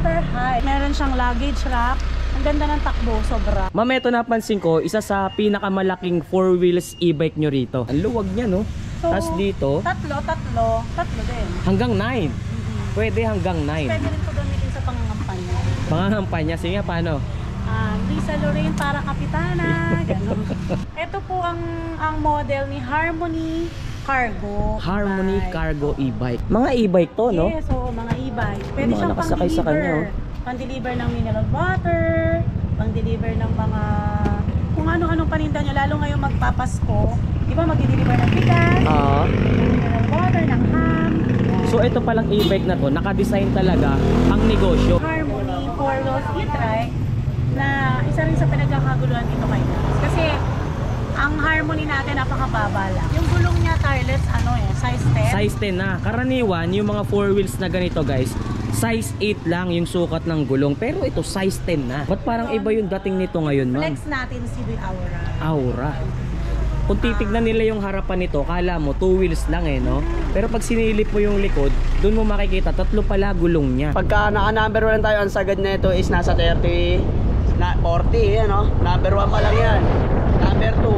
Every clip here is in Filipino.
center height. Meron siyang luggage rack. Ang ganda ng takbo, sobra. Ma'am, ito napansin ko, isa sa pinakamalaking 4 wheels e-bike nyo rito. Ang luwag niya, no? So, Tapos dito, tatlo din. hanggang 9. Pwede hanggang 9. Pwede rin po gamitin sa pangangampanya. Pangangampanya, sige nga, paano? Lisa Lorraine para kapitana. Ganun. Ito po ang model ni Harmony Cargo. Harmony e-bike. Cargo e-bike. Mga e-bike to, no? Yes, so mga e-bike. Pwede Mga siyang nakasakay sa kanya, oh. pang-deliver ng mineral water, pang-deliver ng mga kung ano-anong paninda nyo, lalo ngayong magpapasko. Di ba mag-deliver ng bigas, mineral water, ng ham. So ito palang e-bike na to, naka-design talaga ang negosyo. Harmony 4 wheels e-trike na isa rin sa pinagkakaguluhan dito kay Guys. Kasi ang Harmony natin napakababa lang. Yung gulong niya tireless size 10. Size 10 na. Karaniwan, yung mga 4 wheels na ganito guys, size 8 lang yung sukat ng gulong. Pero ito size 10 na. Ba't parang iba yung dating nito ngayon, ma'am? Flex natin si Aura. Aura. Kung titignan nila yung harapan nito, kala mo 2 wheels lang no? Pero pag sinilip mo yung likod, doon mo makikita tatlo pala gulong niya. Pagka naka-number 1 tayo, ang sagad na ito is nasa 30, 40, no? Number 1 pa lang yan. Number 2.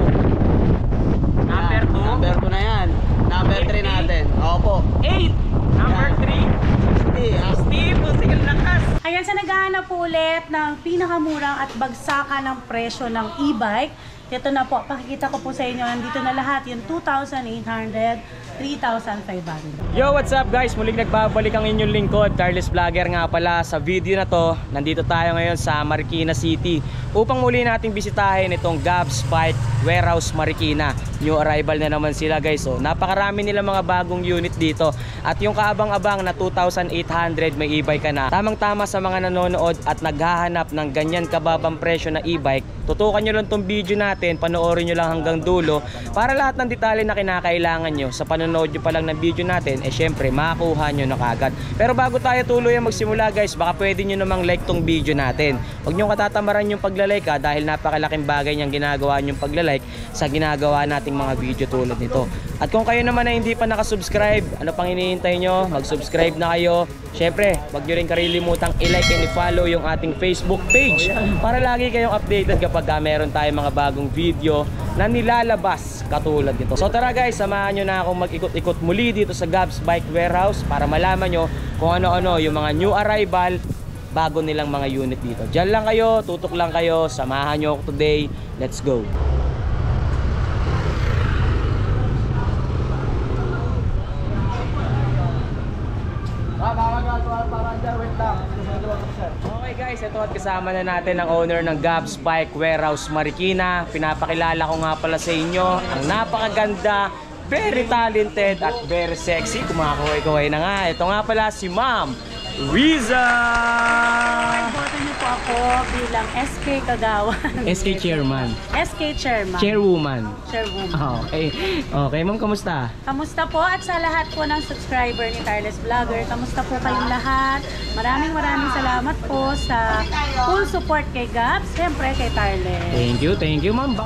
Number 2? Number 2 na yan. Number 3 natin. Opo. 8! Number 3? 60! Pusing ang lakas! Ayan, sa naghahanap po ulit ng pinakamurang at bagsakan ng presyo ng e-bike, ito na po, pakikita ko po sa inyo, nandito na lahat, yung 2,800, 3,500. Yo, what's up guys? Muling nagbabalik ang inyong lingkod, Carlos Vlogger nga pala. Sa video na to, nandito tayo ngayon sa Marikina City upang muli nating bisitahin itong Gabs Bike Warehouse Marikina. New arrival na naman sila guys. So, napakarami nila mga bagong unit dito. At yung kaabang-abang na 2,800 may e-bike ka na. Tamang-tama sa mga nanonood at naghahanap ng ganyan kababang presyo na e-bike, tutukan nyo lang tong video natin, panoorin nyo lang hanggang dulo para lahat ng detalye na kinakailangan nyo sa panonood nyo pa lang ng video natin, syempre makakuha nyo na kagad. Pero bago tayo tuloy magsimula guys, baka pwede nyo namang like tong video natin. Huwag nyo katatamaran yung paglalike dahil napakalaking bagay niyang ginagawa nyong paglalike sa ginagawa nating mga video tulad nito. At kung kayo naman na hindi pa nakasubscribe, ano pang hinihintay nyo? Mag-subscribe na kayo. Syempre, huwag nyo rin kalilimutang i-like and i-follow yung ating Facebook page para lagi kayong updated kapag meron tayong mga bagong video na nilalabas katulad nito. So tara guys, samahan nyo na akong mag-ikot-ikot muli dito sa Gabs Bike Warehouse para malaman nyo kung ano-ano yung mga new arrival, bago nilang mga unit dito. Diyan lang kayo, tutok lang kayo, samahan nyo ako today. Let's go! Okay guys, ito at kasama na natin ang owner ng Gabs Bike Warehouse Marikina. Pinapakilala ko nga pala sa inyo ang napakaganda, very talented at very sexy. Kumakuhay-kuhay na nga. Ito nga pala si Ma'am Riza! Boto niyo po ako bilang SK Kagawan. SK Chairman. SK Chairman. Chairwoman. Chairwoman. Okay. Okay, ma'am, kamusta? Kamusta po at sa lahat po ng subscriber ni Carlos Vlogger, kamusta po kayong lahat? Maraming salamat po sa full support kay Gabs, siyempre kay Carles. Thank you ma'am.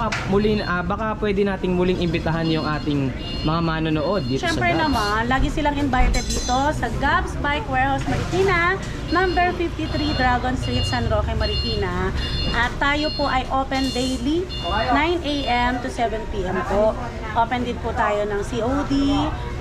Baka pwede nating muling imbitahan yung ating mga manonood dito Siyempre sa Gabs. naman, lagi silang invited dito sa Gabs Bike Warehouse Marikina, number 53 Dragon Street, San Roque, Marikina. At tayo po ay open daily, 9 AM to 7 PM po. Open din po tayo ng COD.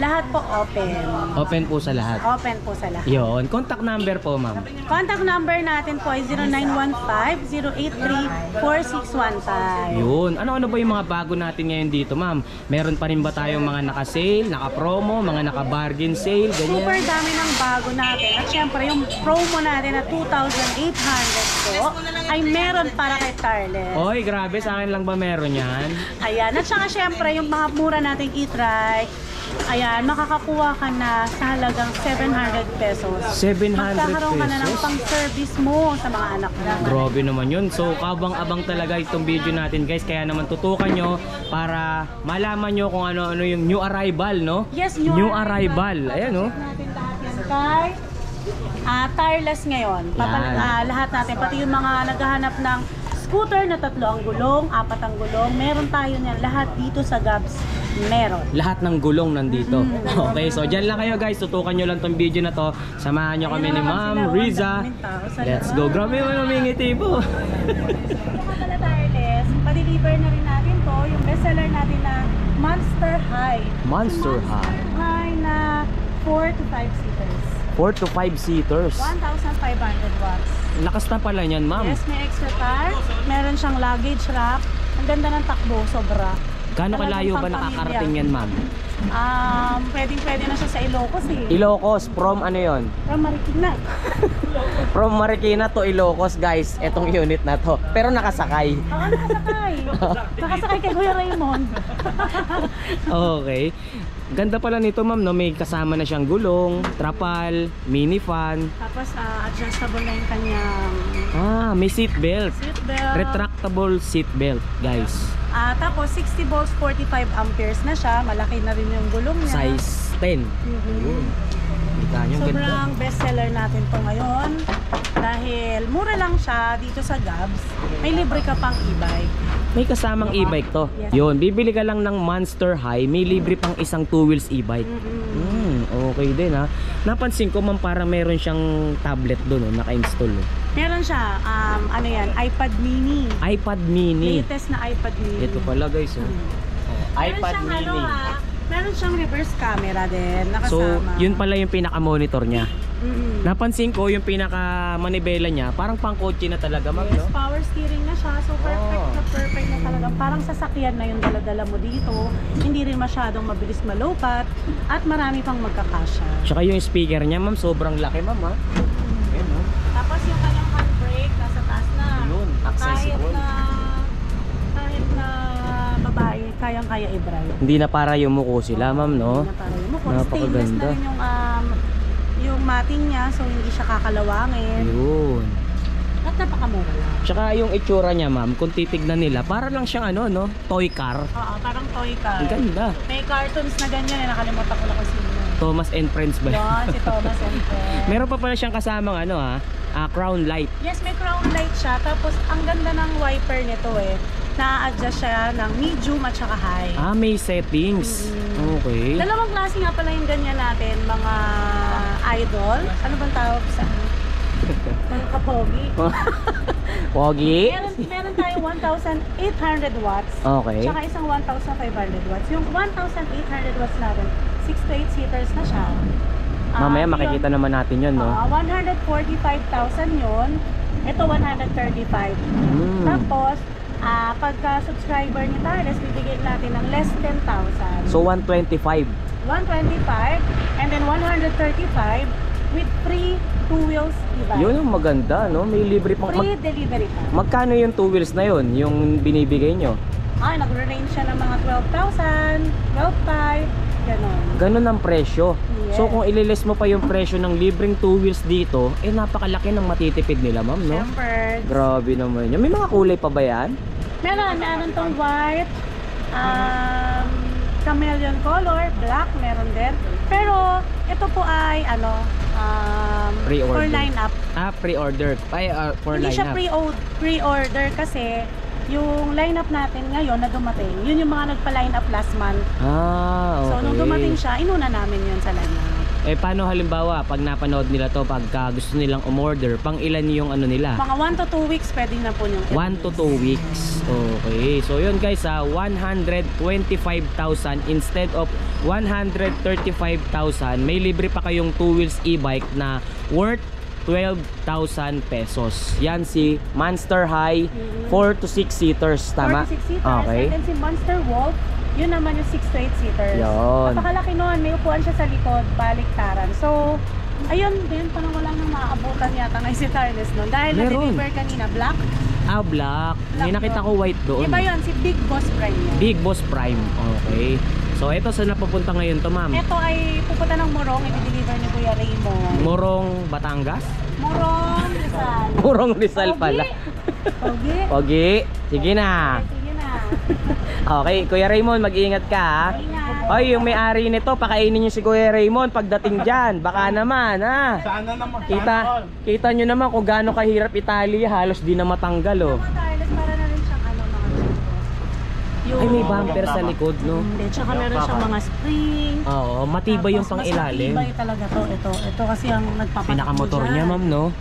Lahat po open. Open po sa lahat. Open po sa lahat. Yun. Contact number po, ma'am. Contact number natin po ay 0915-083-4615. Yun. Ano-ano ba yung mga bago natin ngayon dito, ma'am? Meron pa rin ba tayong mga naka-sale, naka-promo, mga naka-bargain sale, ganyan? Super dami ng bago natin. At syempre, yung promo natin na 2,800 po ay meron para kay Carles. Oy, grabe. Sa akin lang ba meron yan? Ayan. At saka syempre, yung mga mura nating e-trike, ayan, makakakuha ka na sa halagang 700 pesos. 700 Magkakaroon ka na ng pesos? pang-service mo sa mga anak mo. Grabe naman yun. So, kabang-abang talaga itong video natin, guys. Kaya naman tutukan nyo para malaman nyo kung ano-ano yung new arrival, no? Yes, new arrival. Ayan, no? Natin lahat yan kay tireless ngayon. Yan. Lahat natin, pati yung mga naghahanap ng scooter na 3 ang gulong, 4 ang gulong, meron tayo niyan lahat dito sa Gabs. Meron. Lahat ng gulong nandito. Okay, so dyan lang kayo guys. Tutukan nyo lang tong video na to. Samahan nyo kami ni Ma'am Riza. Let's go. Grabe mo namingiti po. Mga pala Tireless, pa-deliver na rin natin to, yung bestseller natin na Monster High. Monster High. High na 4 to 5 seaters. 4 to 5 seaters. 1,500 watts. Lakas na pala yan, ma'am. Yes, may extra car. Meron siyang luggage rack. Ang ganda ng takbo, sobra. Gaano Talagang kalayo ba pang-pamilya. nakakarating yan, ma'am? Pwede na siya sa Ilocos eh. Ilocos, from ano yon? From Marikina. From Marikina to Ilocos, guys. Etong unit na to. Pero nakasakay. Oo, nakasakay. Nakasakay kay Kuya Raymond. Okay. Ganda pala nito, ma'am, no? May kasama na siyang gulong, trapal, mini fan. Tapos adjustable na yung kanyang May seat belt. seatbelt. Retractable seat belt, guys. Tapos 60 volts, 45 amperes na siya. Malaki na rin yung gulong niya. Size 10. Mhm. Kita nyo, ganda. Sobrang bestseller natin to ngayon. Dahil mura lang siya dito sa Gabs. May libre ka pang e-bike. May kasamang e-bike to. Yes. Yun, bibili ka lang ng Monster High, may libre pang isang 2 wheels e-bike. Okay din ha. Napansin ko, ma'am, para meron siyang tablet doon, oh, naka-install. Oh. Meron siya, ano yan, iPad mini. iPad mini. Latest na iPad mini. Ito pala, guys. Oh. Meron iPad siyang mini. meron siyang reverse camera din, nakasama. So, yun pala yung pinaka-monitor niya. Mm-mm. Napansin ko, yung pinaka-manibela niya, parang pang-kotse na talaga, ma'am, Yes, no? power steering na siya. So, perfect na talaga. Parang sasakyan na yung dala-dala mo dito. Hindi rin masyadong mabilis malopat. At marami pang magkakasya. Tsaka yung speaker niya, ma'am, sobrang laki, ma'am, ha? Ayan, oh. Tapos yung kanyang handbrake, nasa taas na. Yun, accessible. Kahit na babae, kayang-kaya i-drive. Hindi na para yumuko sila, ma'am, no? Hindi na para yun. Stainless Napakaganda. na rin yung mating niya. So, hindi siya kakalawangin. Yun. At napakamura lang. Tsaka yung itsura niya, ma'am, kung titignan nila, para lang siyang ano, no? Toy car. Oo, parang toy car. Ang ganda. May cartoons na ganyan eh. Nakalimutan ko na kung sino. Thomas and Friends ba? Yun, si Thomas and Friends. Meron pa pala siyang kasamang ano, ha? Crown light. Yes, may crown light siya. Tapos, ang ganda ng wiper nito eh. Na-adjust siya ng medium at saka high. May settings. Okay. Dalawang klase nga pala yung ganyan natin, mga idol. Ano bang tawag sa mga kapogi? Pogi. Meron tayo 1,800 watts. Okay. Tsaka isang 1,500 watts. Yung 1,800 watts natin, 6 to 8 seaters na siya. Mamaya makikita naman natin yun, no? 145,000 yun. Ito 135. Tapos, pagka subscriber ni Tireless, bibigyan natin ng less 10,000. So, 125. 125 and then 135 with free 2 wheels e-bike. Yun yung maganda, no? May libre pang... Free delivery pa. Magkano yung 2 wheels na yun? Yung binibigay nyo? Nagre-range siya ng mga 12,000, 12,500, gano'n. Ganun ang presyo. Yes. So kung ililis mo pa yung presyo ng libreng 2 wheels dito, napakalaki ng matitipid nila, ma'am, no? Siyempre. Grabe naman yun. May mga kulay pa ba yan? Meron tong white, chameleon color, black, meron din. Pero ito po ay Pre-order. for line-up. Pre-order. For Hindi siya line-up. pre-order kasi yung line-up natin ngayon na dumating, yun yung mga nagpa-line up last month. Okay. So nung dumating siya, inuna namin yun sa line-up. Paano halimbawa, pag napanood nila to, pagka gusto nilang umorder, pang ilan yung ano nila? Mga 1 to 2 weeks pwede na po yung 1 to 2 weeks. Okay. So yun guys, 125,000 instead of 135,000, may libre pa kayong 2 wheels e-bike na worth 12,000 pesos. Yan si Monster High, 4 to 6 seaters, tama? 4 to 6 seaters. Okay. And then si Monster Wolf, yun naman yung 6 to 8 seaters. Yun. Napakalaki nun, may upuan siya sa likod, baliktaran. So, ayun din, parang wala nang maaabutan yata ngayon si Tireless nun. Dahil Meron. na-deliver kanina, black. Black. May nakita ko white doon. Iba yun, si Big Boss Prime yun. Big Boss Prime. Okay. So ito saan napupunta ngayon to, ma'am? Ito ay pupunta ng Morong, i-deliver ni Kuya Raymond. Morong, Batangas? Morong, Rizal. Morong Rizal pala. Pogi. Pogi. Sige na. Sige na. Okay, Kuya Raymond, mag-iingat ka, ha? Ingat. Oy, yung may-ari nito, pakainin niyo si Kuya Raymond pagdating diyan. Baka naman, ha? Sana naman. Kita nyo naman kung gaano kahirap Italia, halos di na matanggal, oh. Mga Tireless, para Yung, Ay, may bumper sa likod, no? Hindi, tsaka meron siyang mga spring. Oo, matibay yung Tapos, pang ilalim. Mas matibay talaga to. Ito kasi ang nagpapatakbo Pinakamotor niya, dyan. ma'am, no?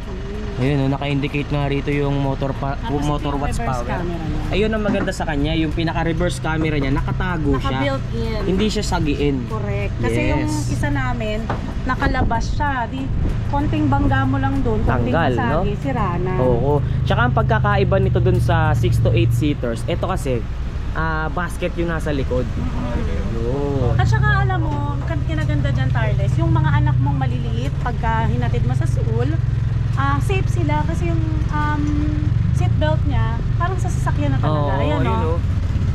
Ayun, naka-indicate nga rito yung motor Tapos motor ito yung watts reverse power. camera niya. Ayun ang maganda sa kanya, yung pinaka-reverse camera niya, nakatago siya. Naka-built-in. Hindi siya sagiin. Correct. Kasi Yes. yung isa namin, nakalabas siya. Di, konting bangga mo lang doon, konting Tanggal, no? masagi, sira na. Oo. Tsaka ang pagkakaiba nito dun sa 6 to 8 seaters, ito kasi, basket yung nasa likod. Yun. At saka alam mo, kinaganda dyan, Tarles, yung mga anak mong maliliit, pagka hinatid mo sa school, safe sila kasi yung seatbelt niya, parang sa sasakyan na talaga. Oo, Ayan, ayun, no? oh.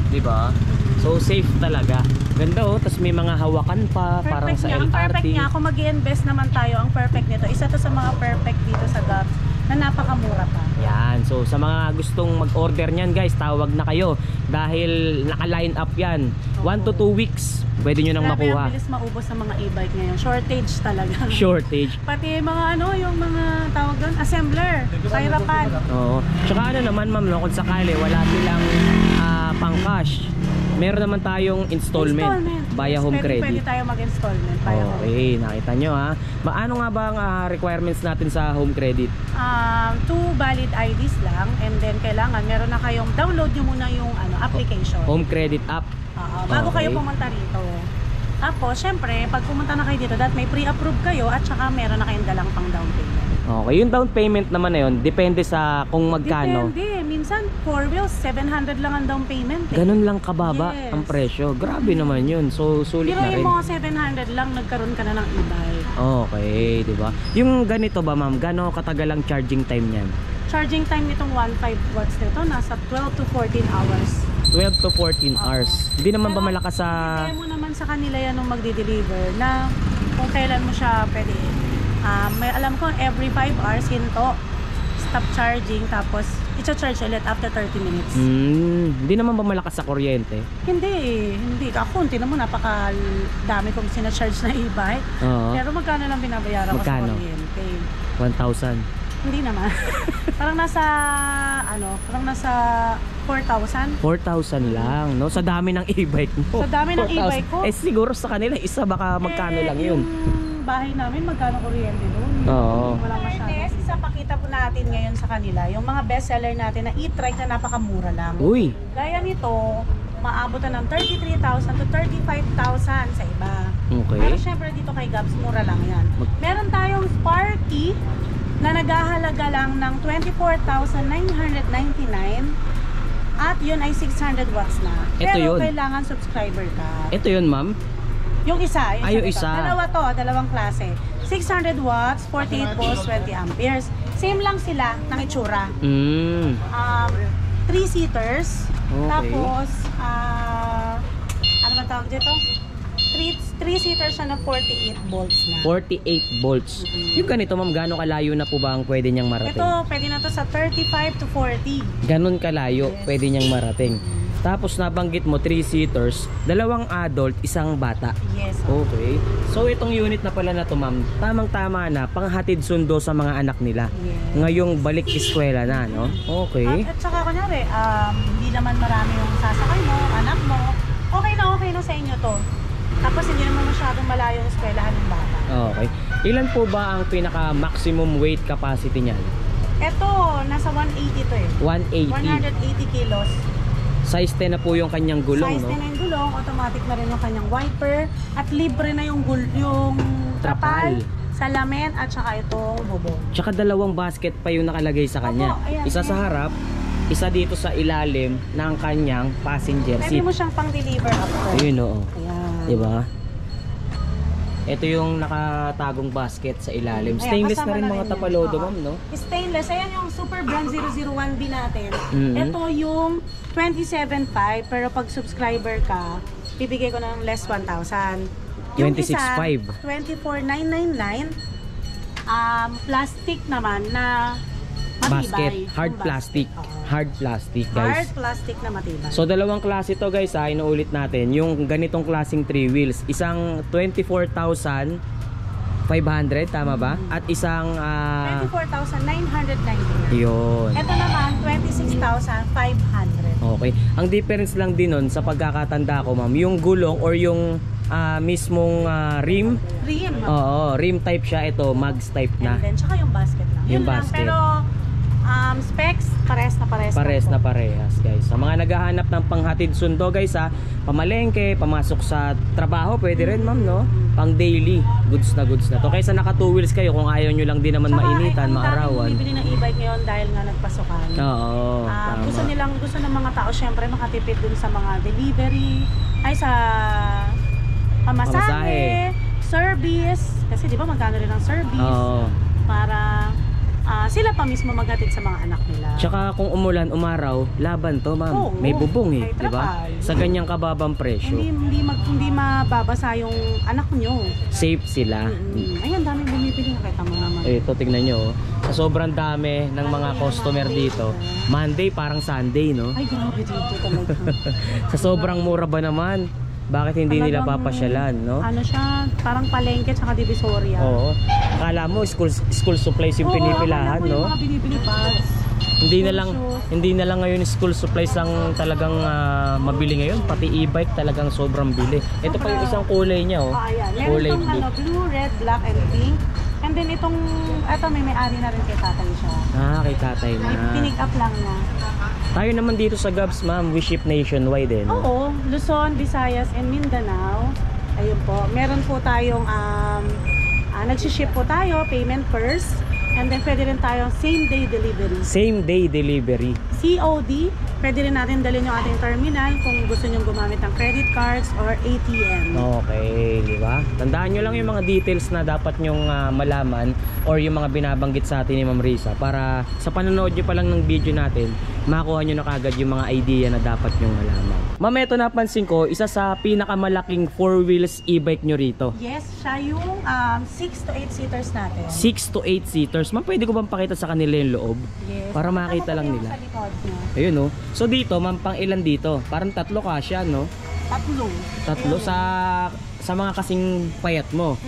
Diba? So safe talaga. Ganda oh, tapos may mga hawakan pa parang sa Ang perfect LRT. niya, kung mag-i-invest naman tayo, ang perfect nito, isa to sa mga perfect dito sa Gabs na napakamura pa. Yan. So sa mga gustong mag-order niyan, guys, tawag na kayo dahil naka-line up 'yan. 1 to 2 weeks pwede niyo nang Grabe, makuha. ang bilis maubos sa mga e-bike ngayon. Shortage talaga. Shortage. Pati mga yung mga tawag doon, assembler, kahirapan. Oo. Tsaka ano naman, ma'am, no, kung sakali wala silang pang-cash, meron naman tayong installment via home credit. Pwede tayo mag-installment via home. Okay, nakita nyo ha. Ano nga ba ang requirements natin sa home credit? 2 valid IDs lang, and then kailangan meron na kayong download nyo muna yung application. Home credit app. Bago Okay. kayo pumunta rito. Tapos, syempre, pag pumunta na kayo dito, may pre-approve kayo at saka meron na kayong dalang pang down payment. Okay, yung down payment naman na yun, depende sa kung magkano. Depende. Minsan, 4 wheels, 700 lang ang down payment. Ganun lang kababa Yes. ang presyo. Grabe naman yun. So, sulit na Pero rin. yung mga 700 lang, nagkaroon ka na ng e-bike. Okay, di ba? Yung ganito ba, ma'am? Gano'ng katagal ang charging time niyan? Charging time nitong 1.5 watts nito, nasa 12 to 14 hours. 12 to 14 hours. Hindi naman ba Pero, malakas sa... mo naman sa kanila yan nung magde-deliver na kung kailan mo siya pwede. May alam ko every 5 hours hinto, stop charging, tapos i-charge ulit after 30 minutes. Hindi naman ba malakas sa kuryente? Hindi. Ako, hindi naman napakadami kong sinacharge na e-bike. Oo. Pero magkano lang binabayaran ko sa Magkano? kuryente? 1,000. Hindi naman. parang nasa 4,000. 4,000 lang, no? Sa dami ng e-bike mo. Sa dami ng 4,000. e-bike ko. Eh siguro sa kanila isa baka magkano lang yun. Yung bahay namin, magkano kuryente doon? Oo. Wala masyado. Isa pakita po natin ngayon sa kanila, yung mga bestseller natin na e-trike na napakamura lang. Uy, Gaya nito, maabot na ng 33,000 to 35,000 sa iba. okay. Pero syempre dito kay Gabs, mura lang yan. Meron tayong Sparky na naghahalaga lang ng 24,999 at yun ay 600 watts na. Ito Pero yun. kailangan subscriber ka. Ito yun, ma'am. Yung isa, Yung ito. isa. Dalawa to, dalawang klase. 600 watts, 48 volts, 20 amperes. Same lang sila ng itsura. 3-seaters. Okay. Tapos, ano ba tawag dito? 3-seaters siya na 48 volts na. 48 volts. Yung ganito, ma'am, gaano kalayo na po ba ang pwede niyang marating? Ito, pwede na to sa 35 to 40. Ganon kalayo, pwede niyang marating. Tapos nabanggit mo 3-seaters, 2 adult, 1 bata. Yes. Okay. So itong unit na pala na to, ma'am, tamang-tama na panghatid sundo sa mga anak nila. Yes. Ngayong balik eskwela na, no? Okay. At saka kunyari, hindi naman marami yung sasakay mo, anak mo. Okay na sa inyo to. Tapos hindi naman masyadong malayo yung eskwelahan ng bata. Okay. Ilan po ba ang pinaka maximum weight capacity niyan? Ito, nasa 180 to eh. 180. 180 kilos. Size 10 na po yung kanyang gulong, Size no? 10 na yung gulong, automatic na rin yung kanyang wiper, at libre na yung trapal, salamin, at saka itong bubong. Tsaka 2 basket pa yung nakalagay sa kanya. Opo, ayan, Isa sa ayan. harap, isa dito sa ilalim ng kanyang passenger Pwede seat. mo siyang pang-deliver after. Ayun, oo. Ayan. Diba? Ito yung nakatagong basket sa ilalim. Ayan, Stainless kasama na rin na mga rin yan. tapalodo, Oo. ma'am, no? Stainless. Ayan yung Super Brand 001B natin. Mhm. Ito yung 27.5, pero pag subscriber ka, bibigay ko ng less 1,000. Yung 26.5. isa, 24,999. Plastic naman na matibay. Basket. Hard Yung plastic. basket. Oo. Hard plastic, Hard guys. plastic na matibay. So, 2 klase to, guys, ha. Inuulit natin. Yung ganitong klaseng 3 wheels. Isang 24,500 500, tama ba? At isang 24,999. yun. Ito naman, 26,500. Okay. Ang difference lang din nun sa pagkakatanda ko, ma'am, yung gulong or yung mismong rim. Rim. Oo, rim type siya. Ito, mags type na. And then, tsaka yung basket lang. Yung Yun lang. basket. Pero, specs, pares na pares. Pares na po. parehas, guys. Sa mga naghahanap ng panghatid sundo, guys, pamalengke, pamasok sa trabaho, pwede rin, ma'am, no? Pang daily, goods na to. Kaysa naka 2 wheels kayo, kung ayaw nyo lang din naman Tsaka, mainitan, ang daming maarawan. bumibili ng e-bike ngayon dahil nga nagpasukan. Oo, tama. Gusto ng mga tao syempre makatipid dun sa mga delivery, ay sa pamasahe, service, kasi di ba magkano rin ang service Oo. para sila pa mismo maghatid sa mga anak nila. Tsaka kung umulan, umaraw, laban to, ma'am. Oo, May bubong eh, may di ba? trapal. Sa ganyang kababang presyo, Hindi mababasa yung anak nyo. safe sila. Ayun, daming bumibili, nakita mo naman. Ito, tignan nyo. Sa sobrang dami ng mga customer dito, Monday parang Sunday, no? Ay, grabe dito talaga. Sa sobrang mura ba naman? Bakit hindi nila Talagang, papasyalan, no? Ano siya, parang palengke tsaka divisoria. Oo. Akala mo school supplies yung Oo, pinipilahan, akala ko no? yung mga binibili pads. Hindi na lang ngayon school supplies ang talagang mabili ngayon, pati e-bike talagang sobrang bili. Ito pa yung isang kulay niya, oh. Ayan. Meron Kulay itong blue. blue, red, black, and pink. And then ito may-ari na rin kay tatay siya. Kay tatay May na. pinick up lang niya. Tayo naman dito sa Gabs, ma'am, we ship nationwide, eh, no? Oo, Luzon, Visayas, and Mindanao. Ayun po. Meron po tayong nagsiship po tayo, payment first. And then pwede rin tayong same day delivery. Same day delivery. COD, pwede rin natin dalhin yung ating terminal kung gusto nyo gumamit ng credit cards or ATM. Okay, di ba? Tandaan nyo lang yung mga details na dapat nyong malaman or yung mga binabanggit sa atin ni Ma'am Risa para sa panonood nyo pa lang ng video natin, makuha nyo na kagad yung mga idea na dapat nyong malaman. Ma'am, ito napansin ko, isa sa pinakamalaking 4 wheels e-bike nyo rito. Yes, siya yung 6 to 8 seaters natin. 6 to 8 seaters. Ma'am, pwede ko bang pakita sa kanila yung loob? Yes. Para makita lang nila. Sa likod niya. Ayun, no? So dito, ma'am, pang ilan dito? Parang 3 kasya, no? Tatlo sa mga kasing payat mo.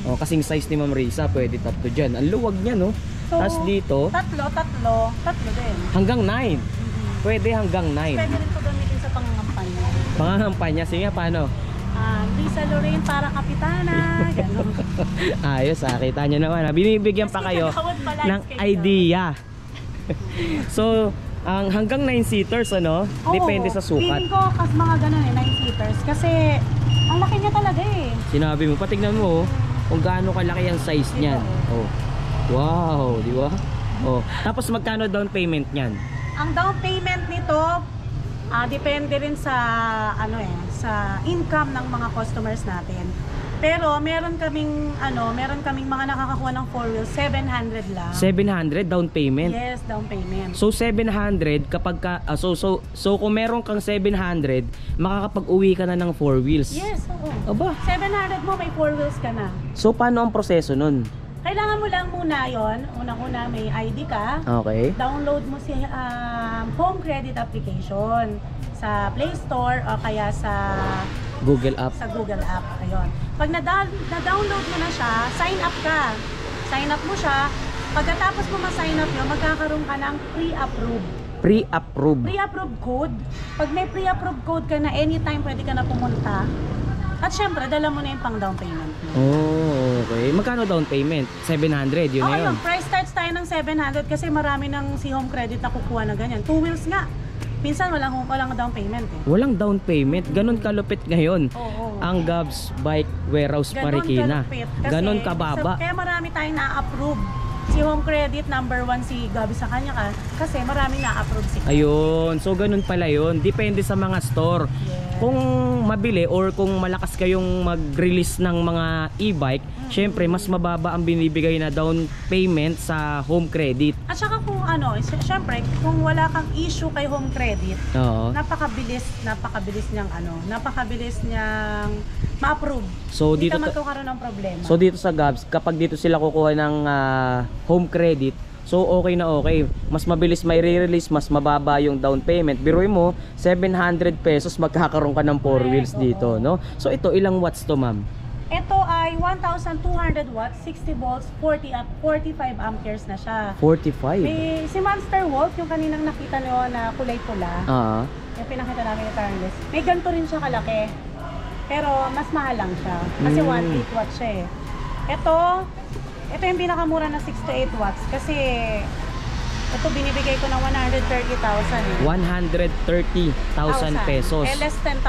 O, kasing size ni Ma'am Risa, pwede 3 dyan. Ang luwag niya, no? So, Tapos dito, tatlo din. hanggang 9. Pwede hanggang 9. Pwede rin ito gamitin sa pangangampanya. Pangangampanya, sige nga, paano? Lisa Lorraine para kapitana, gano'n. Ayos, kita nyo naman. Binibigyan pa kayo ng idea. So, ang hanggang 9 seaters, ano? Depende sa sukat. Feeling ko kas mga ganun 9 seaters. Kasi, ang laki niya talaga eh. Sinabi mo, patignan mo, kung gaano kalaki ang size niyan. Oh. Wow, di ba? Oh. Tapos magkano down payment niyan? Ang down payment nito, depende rin sa sa income ng mga customers natin. Pero meron kaming mga nakakakuha ng 4 wheels 700 lang. 700 down payment. Yes, down payment. So 700 kapag so kung meron kang 700, makakapag-uwi ka na ng 4 wheels. Yes, oo. Aba. 700 mo may 4 wheels ka na. So paano ang proseso nun? Kailangan mo lang muna yon. Unang-una may ID ka. Okay. Download mo si home credit application sa Play Store o kaya sa Google app. Google app. Ayun. Pag na-download mo na siya, sign up ka. Sign up mo siya. Pagkatapos mo ma-sign up yun, magkakaroon ka ng pre-approve. Pre-approve. Pre-approve code. Pag may pre-approve code ka na, anytime pwede ka na pumunta. At syempre, dala mo na yung pang down payment mo. Oh, okay. Magkano down payment? 700, yun na yun. Price starts tayo ng 700 kasi marami ng si home credit na kukuha na ganyan. 2 wheels nga. Minsan walang down payment eh. Walang down payment. Ganon kalupit ngayon. Oo. Ang Gabs Bike Warehouse Marikina. Ganon kababa. Kaya marami tayong na-approve. Si home credit number 1 si Gabi sa kanya kasi maraming na-approve si Ayun. So ganun pala yun. Depende sa mga store. Yes. Kung mabili or kung malakas kayong mag-release ng mga e-bike, syempre mas mababa ang binibigay na down payment sa home credit. At saka kung syempre kung wala kang issue kay home credit, Oo. napakabilis niyang ma-approve. So Hindi dito ka magkakaroon ng problema. So dito sa Gabs, kapag dito sila kukuha ng home credit, so okay na okay. Mas mabilis may re-release, mas mababa yung down payment. Biruin mo, 700 pesos magkakaroon ka ng 4 wheels dito, no? So ito, ilang watts to, ma'am? Ito ay ay 1,200 watts, 60 volts, 45 amperes na siya. 45? Si Monster Wolf, yung kaninang nakita nyo na kulay pula, yung pinakita namin ni Tarles, may ganito rin siya kalaki. Pero mas mahal lang siya. Kasi 1.8 watts siya eh. Ito yung pinakamura na 6 to 8 watts. Kasi ito binibigay ko ng 130,000 eh. 130,000 pesos. Eh, less 10,000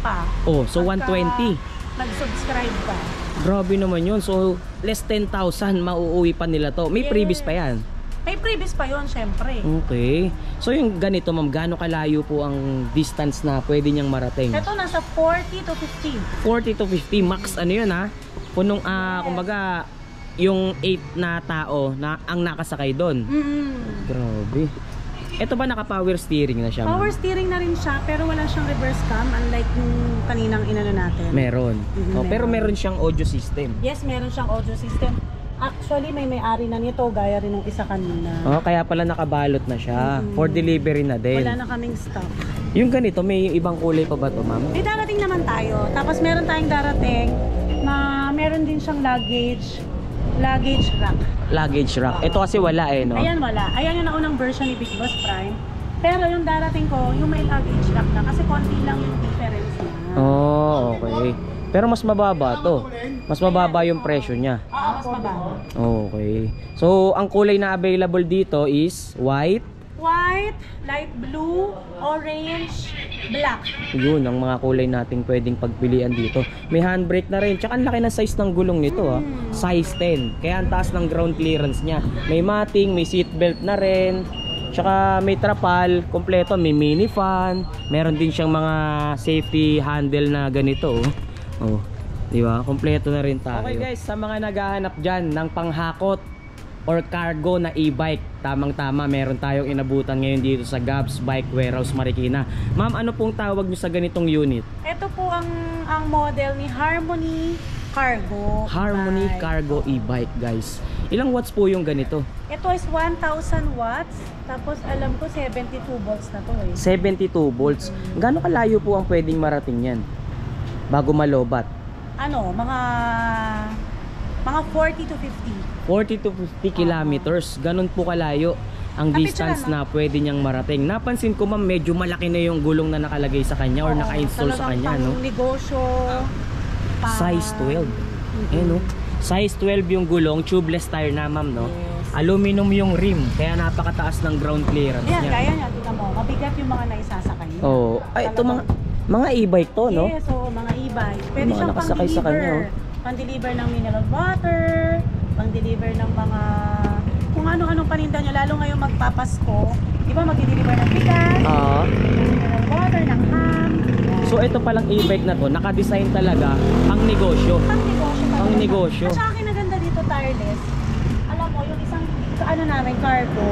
pa. Oh, so Pagka 120. nag-subscribe ka. Grabe naman yun. So, less 10,000 mauuwi pa nila to. May Yes. previous pa yan. May previous pa yun, syempre. Okay. So, yung ganito, ma'am, gaano kalayo po ang distance na pwede niyang marating? Ito nasa 40 to 50. 40 to 50. Max ano yun ha? Punong, Yes. kumbaga, yung 8 na tao na ang nakasakay doon. Grabe. Ito ba naka-power steering na siya, ma'am? Power steering na rin siya, pero wala siyang reverse cam, unlike nung kaninang inano natin. Meron. Oh, pero meron siyang audio system. Yes, meron siyang audio system. Actually, may may-ari na nito, gaya rin ng isa kanina. Oh, kaya pala nakabalot na siya. For delivery na din. Wala na kaming stock. Yung ganito, may ibang kulay pa ba to, ma'am? May darating naman tayo. Tapos meron tayong darating na meron din siyang luggage rack. Luggage rack. Ito kasi wala eh, no? Ayan wala. Ayan yung naunang version ni Big Boss Prime. Pero yung darating ko, yung may luggage rack na kasi konti lang yung difference niya. Oh, okay. Pero mas mababa to. Mas mababa yung presyo niya. Oo, mas mababa. Okay. So, ang kulay na available dito is white. White, light blue, orange, black. Yun ang mga kulay nating pwedeng pagpilian dito. May handbrake na rin. Tsaka ang laki ng size ng gulong nito, size 10. Kaya ang taas ng ground clearance niya. May matting, may seatbelt na rin. Tsaka may trapal, kompleto, may mini fan. Meron din siyang mga safety handle na ganito. Oh, di ba? Kompleto na rin tayo. Okay guys, sa mga naghahanap dyan ng panghakot or cargo na e-bike, tamang-tama, meron tayong inabutan ngayon dito sa Gabs Bike Warehouse Marikina. Ma'am, ano pong tawag nyo sa ganitong unit? Ito po ang model ni Harmony Cargo. Harmony e-bike. Cargo e-bike, guys. Ilang watts po yung ganito? Ito is 1,000 watts. Tapos alam ko 72 volts na to eh. 72 volts. Gaano kalayo po ang pwedeng marating yan bago malobat? Ano, mga 40 to 50. 40 to 50 kilometers. Ganun po kalayo ang distance na pwede niyang marating. Napansin ko, ma'am, medyo malaki na yung gulong na nakalagay sa kanya or naka-install sa kanya, no? Negosyo. Size 12. No? Size 12 yung gulong, tubeless tire na, ma'am, no? Yes. Aluminum yung rim, kaya napakataas ng ground clearance Ayan, niya. gaya niya, tingnan mo. Mabigat yung mga naisasakay niya. Oh, ay ito mga e-bike to, no? Yes, oo, mga e-bike. Pwede Mga siyang nakasakay sa kanya, pang-deliver. Pang-deliver ng mineral water, pang-deliver ng mga kung ano-anong paninda nyo, lalo ngayong magpapasko. Di ba mag-deliver ng bigas, mineral water, ng ham. So ito palang e-bike na to, naka-design talaga pang negosyo. Pang-negosyo talaga. Pang negosyo. At saka kinaganda dito, Tireless. Alam mo, yung isang namin, cargo,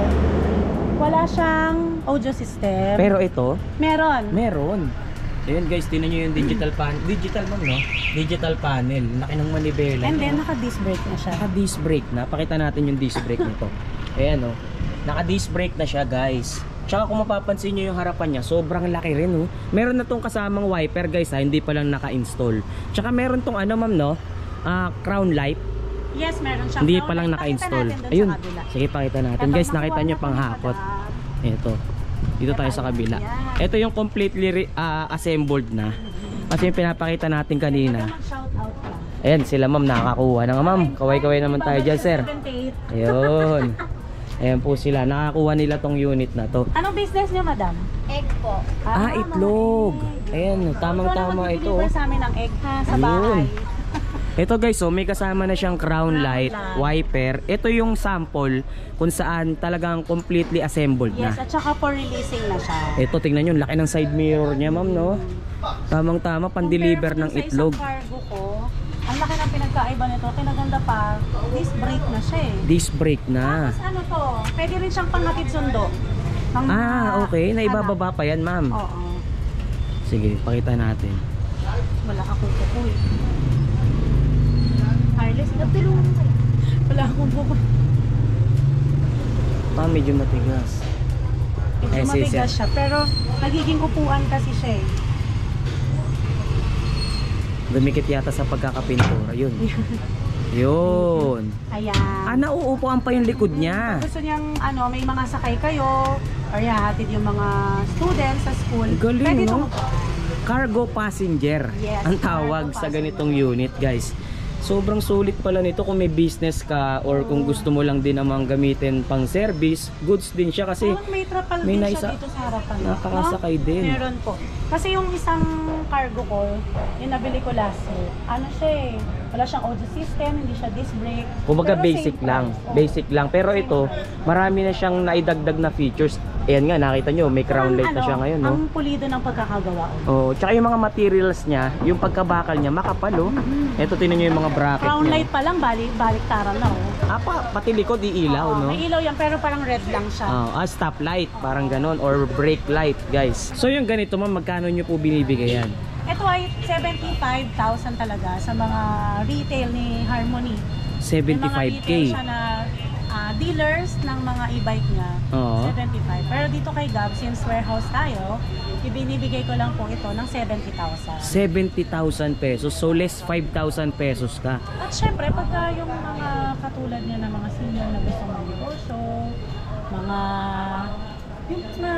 wala siyang audio system. Pero ito, Meron. Ayun guys, tinan nyo yung digital panel. Digital mo, no? Digital panel. Laki ng manibela. And then, naka-disc brake na siya. Naka-disc brake na. Pakita natin yung disc brake nito. Ayan, no? Naka-disc brake na siya, guys. Tsaka kung mapapansin nyo yung harapan niya, sobrang laki rin, no? Meron na tong kasamang wiper, guys, ha? Hindi pa lang naka-install. Tsaka meron tong ano, ma'am, no? Crown light. Yes, meron siya. Hindi pa lang naka-install. Ayun. Sige, pakita natin. Guys, nakita nyo pang hakot. Ito. Dito tayo sa kabila. Ito yung completely assembled na. Kasi yung pinapakita natin kanina. Ayan, sila ma'am nakakuha na nga, ma'am. Kaway-kaway naman tayo dyan, sir. Ayun. Ayan po sila. Nakakuha nila tong unit na to. Anong business niya, madam? Egg po. Itlog. Ayan, tamang-tama ito. Ito sa amin ng egg ha, sa Ayun. bahay. Ito guys, so may kasama na siyang crown light, wiper. Ito yung sample kung saan talagang completely assembled na. Yes, at saka for releasing na siya. Ito, tingnan nyo, laki ng side mirror niya, ma'am, no? Tamang-tama, pan-deliver ng itlog. Sa isang cargo ko, ang laki ng pinagkaiba nito, kinaganda pa, disc brake na siya eh. Disc brake na. Tapos ano to, pwede rin siyang panghatid sundo. Okay. Naibababa pa yan, ma'am. Oo. Sige, pakita natin. Wala akong kuko eh. Wireless, nagtulungan kayo. Wala akong kuko. Medyo matigas. Medyo matigas siya, pero nagiging upuan kasi siya eh. Dumikit yata sa pagkakapintura. Yun. Yun. Ayan. Nauupuan pa yung likod niya. Gusto niyang ano, may mga sakay kayo or hatid yung mga students sa school. Galing, Pwede no? itong Cargo passenger. Yes, Ang tawag cargo sa passenger. ganitong unit, guys. Sobrang sulit pala nito kung may business ka or kung gusto mo lang din namang gamitin pang service, goods din siya kasi parang may trapal may din naisa- siya dito sa harapan. nakakasakay din. Meron po. Kasi yung isang cargo ko, yung nabili ko last year, ano siya eh, wala siyang audio system, hindi siya disc brake. Kumbaga Pero basic same lang, price. Oo. basic lang. Pero ito, marami na siyang naidagdag na features. Ayan nga, nakita nyo, may crown light na siya ngayon, no? Ang pulido ng pagkakagawa. Oh, tsaka yung mga materials niya, yung pagkabakal niya, makapal, oh. Ito, tinan nyo yung mga bracket Crown niya. light pa lang, baliktaran na oh. Pati likod, iilaw, Oo, no? may ilaw yan, pero parang red lang siya. Stop light, parang ganon, or brake light, guys. So yung ganito, ma'am, magkano nyo po binibigay yan? Ito ay 75,000 talaga sa mga retail ni Harmony. May mga retail 75K. siya na dealers ng mga e-bike niya. Oo. 75. Pero dito kay Gab, since warehouse tayo, ibinibigay ko lang po ito ng 70,000. 70,000 pesos. So less 5,000 pesos ka. At syempre, pagka yung mga katulad niya na mga senior na gusto mag-negosyo, mga yung na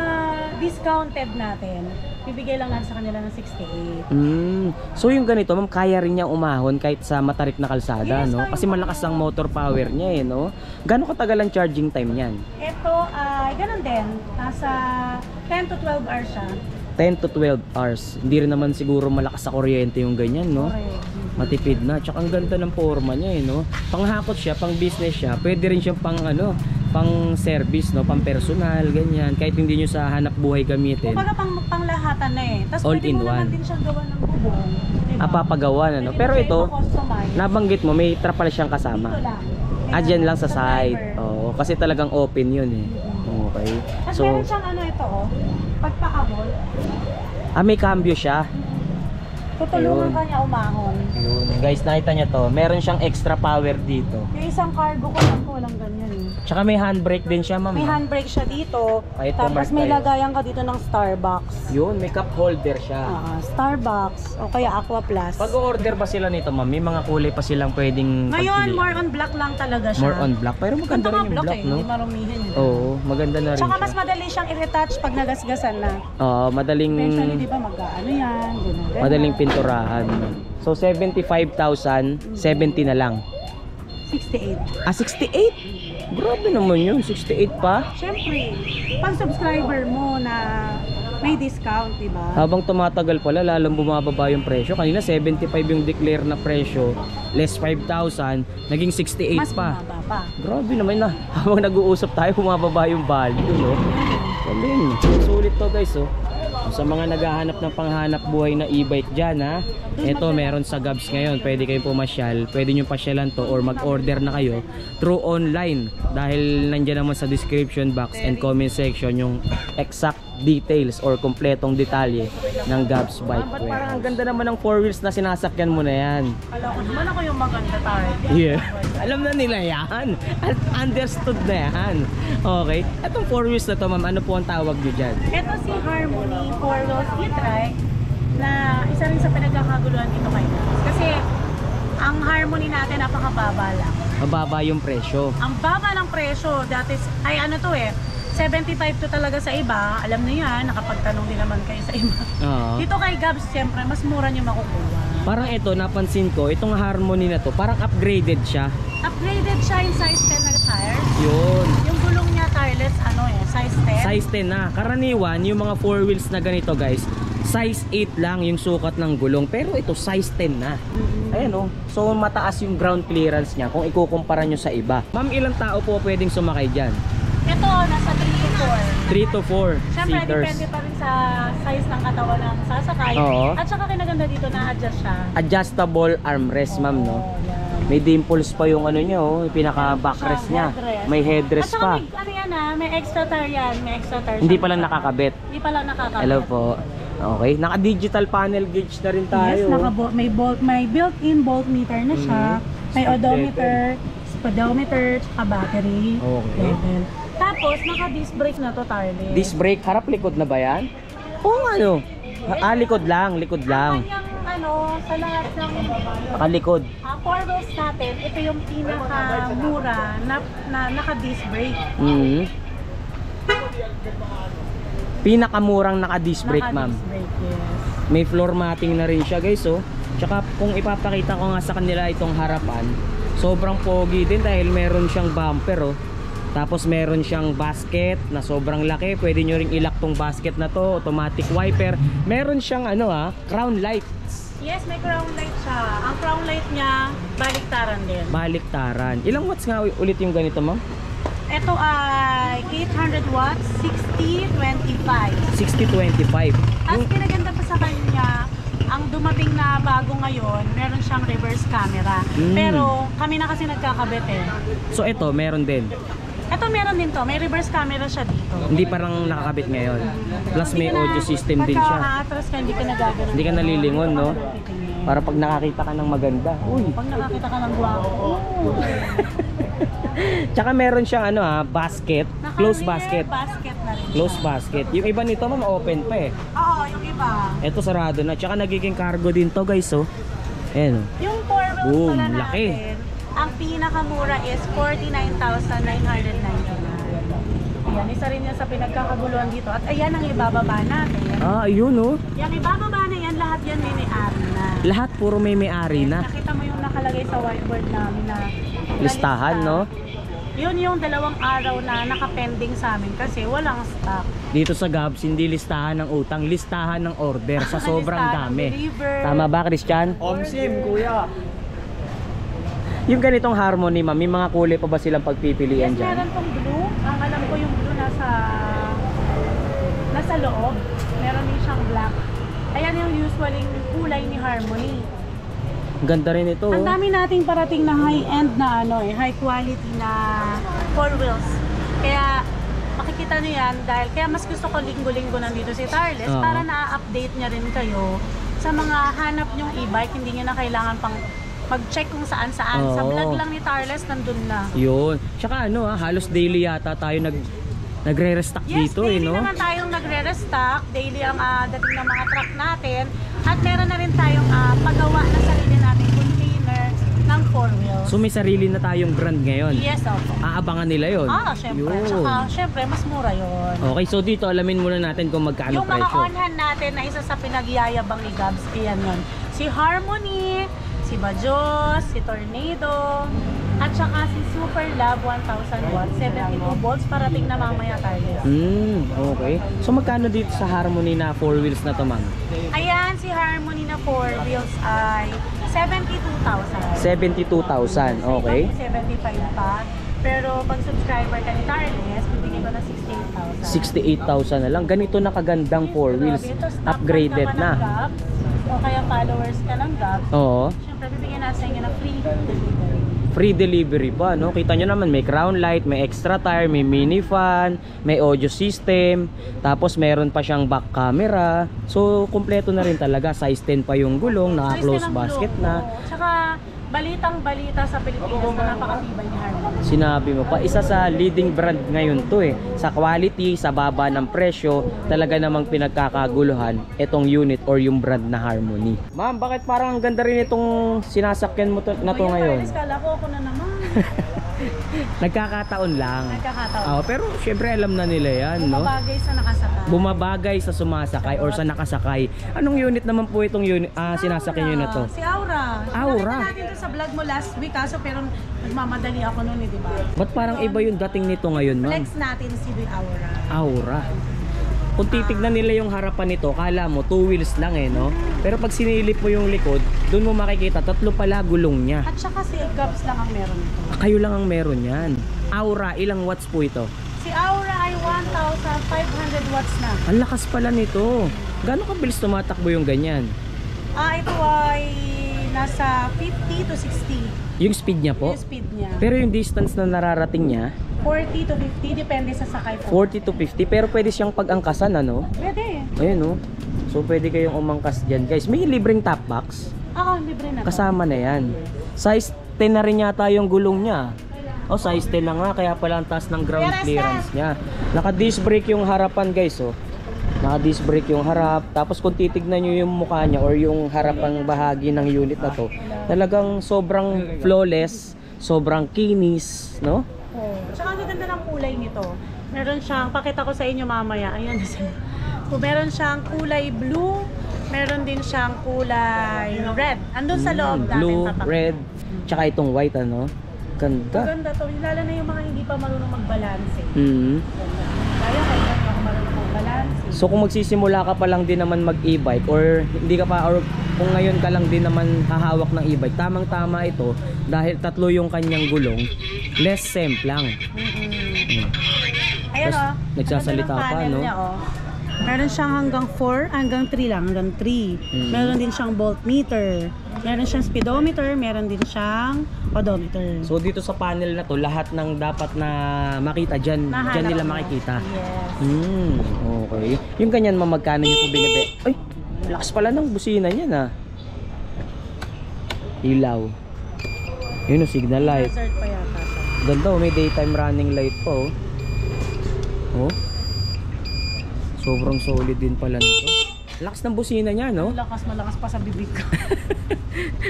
discounted natin, bibigay lang natin sa kanila ng 68. So yung ganito, ma'am, kaya rin niya umahon kahit sa matarik na kalsada, Yes, no? kaya. Kasi malakas ang motor power niya, eh, no? Gano'ng katagal ang charging time niyan? Ito ay ganun din, nasa 10 to 12 hours siya. 10 to 12 hours. Hindi rin naman siguro malakas sa kuryente yung ganyan, no? Correct. Matipid na. Tsaka ang ganda ng forma niya, eh, no? Panghakot siya, pang business siya. Pwede rin siyang pang ano, pang service, no? Pang personal, ganyan. Kahit hindi nyo sa hanap buhay gamitin. Kumbaga panglahatan na eh. Tapos All pwede in mo one. naman din siyang gawa ng bubong. Diba? Papagawa na, no? Pero ito, nabanggit mo, may trapal siyang Dito kasama. lang. Dyan lang sa side. driver. Oo, kasi talagang open yun, eh. Okay. Tapos So, meron siyang ano ito oh, pagpakabol, may cambio siya. tutulungan Ayun. ka niya umahon. Yun. Guys, nakita niya to. Meron siyang extra power dito. Yung isang cargo ko lang walang ganyan eh. Tsaka may handbrake din siya, ma'am. May handbrake siya dito, Kahit tapos pumark may tayo. lagayan ka dito ng Starbucks. Yun, may cup holder siya. Starbucks o kaya Aqua Plus. Pag-order ba sila nito, ma'am? May mga kulay pa silang pwedeng Ngayon, pagpilian. more on black lang talaga siya. More on black. Pero maganda rin yung black black, eh, no? hindi marumihin. Oo, maganda na rin Tsaka mas siya. madali siyang i-retouch pag nagasgasan na. Oo, madaling Eventually, di ba, mag-ano yan, gano'n. madaling pinturahan. So 75,000, 70 na lang. 68. 68? Grabe naman yun, 68 pa. Siyempre, pag subscriber mo na may discount, di ba? Habang tumatagal pala, lalong bumababa yung presyo. Kanina 75 yung declare na presyo, less 5,000, naging 68 Mas pa. bumaba pa. Grabe naman na, habang nag-uusap tayo, bumababa yung value, no? Galing. Sulit to, guys, oh. Sa mga naghahanap ng panghanap buhay na e-bike dyan, ha? Ito, meron sa Gabs ngayon. Pwede kayong pumasyal. Pwede nyo pasyalan to or mag-order na kayo through online. Dahil nandyan naman sa description box and comment section yung exact details or kompletong detalye ng Gabs Bike Ba't Warehouse. parang Ang ganda naman ng 4 wheels na sinasakyan mo na yan. Alam ko naman ako yung maganda tayo. Yeah. Alam na nila yan. Understood na yan. Okay. Itong 4 wheels na to, ma'am, ano po ang tawag nyo dyan? Ito si Harmony 4 Wheels e-trike na isa rin sa pinagkakaguluhan dito kay Gabs. Kasi ang Harmony natin napakababa lang. Mababa yung presyo. Ang baba ng presyo, dati ay ano to eh, 75 to talaga sa iba. Alam niyo yan, nakapagtanong din naman kayo sa iba. Oo. Dito kay Gabs, siyempre, mas mura niyo makukuha. Parang ito, napansin ko, itong Harmony na to, parang upgraded siya. Upgraded siya in size 10 na tires. Yun. Yung gulong niya tireless, ano eh, size 10. Size 10 na. Karaniwan, yung mga 4 wheels na ganito, guys, size 8 lang yung sukat ng gulong. Pero ito, size 10 na. Ayan, oh. So, mataas yung ground clearance niya kung ikukumpara nyo sa iba. Ma'am, ilang tao po pwedeng sumakay dyan? Ito, nasa 3 to 3 to 4 4. Siyempre, seaters. depende pa rin sa size ng katawan ng sasakay. Oo. At saka kinaganda dito, na-adjust siya. Adjustable armrest, ma'am, no? Oo, yan. May dimples pa yung ano niya, oh, yung pinaka backrest niya. Headrest. May headrest At saka pa. may, ano yan may extra tire yan. May extra tire Hindi siya. pa lang nakakabit. Hindi pa lang nakakabit. Hello po. Okay, naka-digital panel gauge na rin tayo. Yes, may built-in voltmeter na siya. May odometer, speedometer, tsaka battery. Okay. Level. Tapos, naka-disc brake na to, tireless. Disc brake, harap likod na ba yan? Oo nga, no. Likod lang, likod lang. Ang kanyang ano, sa lahat ng Nakalikod. four wheels natin, ito yung pinakamura na naka-disc brake. Pinakamurang naka-disc brake, ma'am. Naka-disc brake, yes. May floor matting na rin siya, guys, oh. Tsaka kung ipapakita ko nga sa kanila itong harapan, sobrang pogi din dahil meron siyang bumper, oh. Tapos meron siyang basket na sobrang laki. Pwede nyo ring ilak tong basket na to. Automatic wiper. Meron siyang ano crown lights. Yes, may crown light siya. Ang crown light niya, baliktaran din. Baliktaran. Ilang watts nga ulit yung ganito, ma'am? Ito ay 800 watts, 60-25. 60-25. Ang kinaganda pa sa kanya, ang dumating na bago ngayon, meron siyang reverse camera. Pero kami na kasi nagkakabit eh. So ito, meron din. Ito meron din to, may reverse camera siya dito. Hindi parang nakakabit ngayon. Plus may Hindi ka audio system din siya. Pagka aatras ka, hindi ka nagagano. Hindi ka nalilingon, no? Para pag nakakita ka ng maganda. Uy. Pag nakakita ka ng guwapo. Tsaka meron siyang basket. Close basket. Basket na rin. Close basket. Yung iba nito, ma'am, open pa eh. Oo, yung iba. Ito sarado na. Tsaka nagiging cargo din to, guys, oh. Ayan, oh. Yung four wheels Boom, pala natin, laki. ang pinakamura is 49,999. Yan, isa rin yan sa pinagkakaguluhan dito. At ayan ang ibababa natin. Ayun, oh. Yung ibababa na yan, lahat yan may-ari na. Lahat puro may may-ari na. Nakita mo yung nakalagay sa whiteboard namin na Listahan, no? Yun yung 2 araw na nakapending sa amin kasi walang stock. Dito sa Gabs, hindi listahan ng utang, listahan ng order sa sobrang Listahan ng dami. deliver. Tama ba, Christian? Omsim, kuya. Yung ganitong Harmony, ma'am, may mga kulay pa ba silang Yes, pagpipilian dyan? meron pong blue. Ang alam ko yung blue nasa loob. Meron din siyang black. Ayan yung usually kulay ni Harmony. Ganda rin ito. Ang Oh. dami nating parating na high-end na high quality na four wheels. Kaya makikita nyo yan dahil kaya mas gusto ko linggo-linggo nandito si Tarles Oo. para na-update niya rin kayo sa mga hanap nyong e-bike. Hindi nyo na kailangan pang mag-check kung saan-saan. Sa Oo. vlog lang ni Tarles nandun na. Yun. Tsaka halos daily yata tayo nagre-restock Yes, dito, daily no? naman tayong nagre-restock. Daily ang dating ng mga truck natin. At meron na rin tayong paggawa na sarili nating container ng four wheels. So may sarili na tayong brand ngayon. Yes, opo. Aabangan nila yon. Syempre. Yun. Tsaka, syempre, mas mura yon. Okay, so dito alamin muna natin kung magkano Yung mga presyo. on-hand natin na isa sa pinagyayabang ni Gabs, iyan yun. Si Harmony, si Bajos, si Tornado, at saka si Super Love 1000 watts, 72 volts, parating na mamaya tayo. Okay. So magkano dito sa Harmony na 4 wheels na to, ma'am? Ayan, si Harmony na 4 wheels ay 72,000. 72,000. Okay. 75 pa. Pero pag subscriber ka ni Tarles, bibigyan ko na 68,000. 68,000 na lang. Ganito na kagandang 4 wheels. Ito, stock Upgraded naman na. ng Gabs, o kaya followers ka ng Gabs. Oo. Siyempre, bibigyan natin sa inyo na free delivery. Free delivery pa, no? Kita nyo naman, may crown light, may extra tire, may mini fan, may audio system, tapos meron pa siyang back camera. So, kumpleto na rin talaga. Size 10 pa yung gulong, naka-close Size 10 ang basket gulong. na. Oo. Tsaka, balitang-balita sa Pilipinas na napakatibay ni Harmony. Sinabi mo pa, isa sa leading brand ngayon to eh. Sa quality, sa baba ng presyo, talaga namang pinagkakaguluhan itong unit or yung brand na Harmony. Ma'am, bakit parang ang ganda rin itong sinasakyan mo na to Kuya ngayon? Tarles, kala ko ako na naman. Nagkakataon lang. Nagkakataon. Pero syempre alam na nila yan, no? Bumabagay sa nakasakay. Bumabagay sa sumasakay or sa nakasakay. Anong unit naman po itong unit, sinasakyan nyo na to? Si Aura. Aura. Nakita natin to sa vlog mo last week pero nagmamadali ako noon di ba? Ba't parang iba yung dating nito ngayon, ma'am? Flex natin si Aura. Aura. Kung titignan nila yung harapan nito, kala mo 2 wheels lang no? Pero pag sinilip mo yung likod, doon mo makikita 3 pala gulong niya. At saka si Gabs lang ang meron nito. Kayo lang ang meron yan. Aura, ilang watts po ito? Si Aura ay 1,500 watts na. Ang lakas pala nito. Gaano kabilis tumatakbo yung ganyan? Ito ay nasa 50 to 60 Yung speed niya po? yung speed niya. Pero yung distance na nararating niya, 40 to 50 depende sa sakay po. 40 to 50. Pero pwede siyang pag-angkasan, ano? Pwede. Ayun, oh. So pwede kayong umangkas dyan, guys. May libreng top box. Libre na to. Kasama na yan. Size 10 na rin yata yung gulong niya. Size 10 na nga. Kaya pala ang taas ng ground Yes, clearance niya. Naka-disc brake yung harapan, guys, oh. Naka disc brake yung harap. Tapos kung titignan nyo yung mukha niya or yung harapang bahagi ng unit na to, talagang sobrang flawless, sobrang kinis, no? Oh. Tsaka ang ganda ng kulay nito. Meron siyang, pakita ko sa inyo mamaya. Ayan. Meron siyang kulay blue, meron din siyang kulay red. Andun sa loob natin Blue, papakita. red, tsaka itong white, ano? Ganda. Maganda to. Lalo na yung mga hindi pa marunong magbalanse. Mm. Kaya kaya ako marunong magbalanse. So kung magsisimula ka pa lang din naman mag e-bike or hindi ka pa or kung ngayon ka lang din naman hahawak ng e-bike, tamang-tama ito dahil tatlo yung kanyang gulong, less semp lang. Ayan Tas o. nagsasalita Ganda ng pa, panel no? niya, oh. Meron siyang hanggang 4, hanggang 3 lang, hanggang 3. Meron din siyang voltmeter. Meron siyang speedometer, meron din siyang odometer. So dito sa panel na to, lahat ng dapat na makita dyan, Mahanap dyan nila mo. makikita. Yes. Okay. Yung ganyan magkano nyo po binibi? Ay, lakas pala ng busina niyan ah. Ilaw. Yun o, signal light. Hazard pa yata siya. Ganda oh, may daytime running light pa oh. Oh. Sobrang solid din pala nito. Lakas ng busina niya, no? Malakas pa sa bibig ko.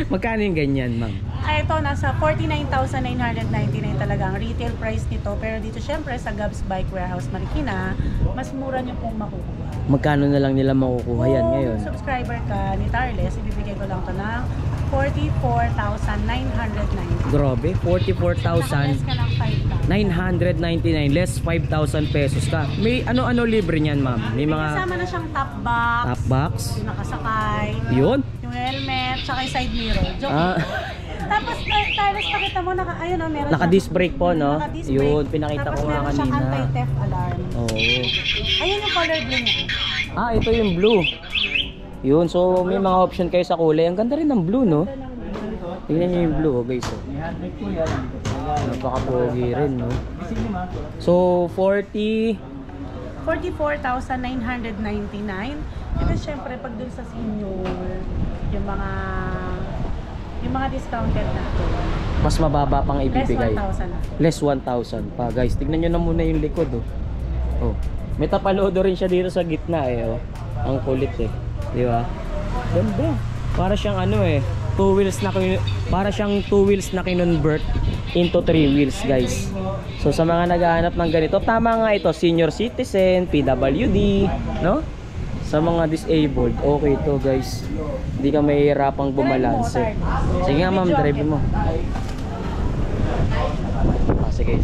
Magkano yung ganyan, ma'am? Ay, ito, nasa 49,999 talaga ang retail price nito. Pero dito, syempre, sa Gabs Bike Warehouse Marikina, mas mura nyo pong makukuha. Magkano na lang nila makukuha yan ngayon? Kung subscriber ka ni Tarles, ibibigay ko lang ito ng 44,999. Grabe, 44,999 Naka-less ka ng 5,000. less 5,000 pesos ka. May ano-ano libre niyan, ma'am? May May mga kasama na siyang top box, top box. yung nakasakay, Yun. yung helmet, tsaka yung side mirror. Joke. Ah, Tapos, Tarles, pakita mo, ayun o, meron naka-disc brake po, no? Naka-disc Yun, brake. pinakita Tapos ko nga meron siyang kanina. anti-theft alarm. Oo. Ayun yung color blue niya. Ah, ito yung blue. Yun, so may mga option kayo sa kulay. Ang ganda rin ng blue, no? Tingnan nyo yung blue, oh, guys. Oh. Napaka-pogi rin, no? So, 44,999. Ito syempre pag dun sa senior, yung mga discounted na ito. mas mababa pang ibibigay. Less 1,000 na. Less 1,000 pa, guys. Tignan nyo na muna yung likod, oh. Oh. May tapalodo rin siya dito sa gitna, eh, oh. Ang kulit, eh. Di ba? Ganda. Para siyang ano, eh. Para siyang 2 wheels na kinonvert into 3 wheels, guys. So sa mga naghahanap ng ganito, tama nga ito, senior citizen, PWD, no? Sa mga disabled, okay ito, guys. Hindi ka mahihirapang bumalanse. Sige nga, ma'am, drive mo. Ah, sige.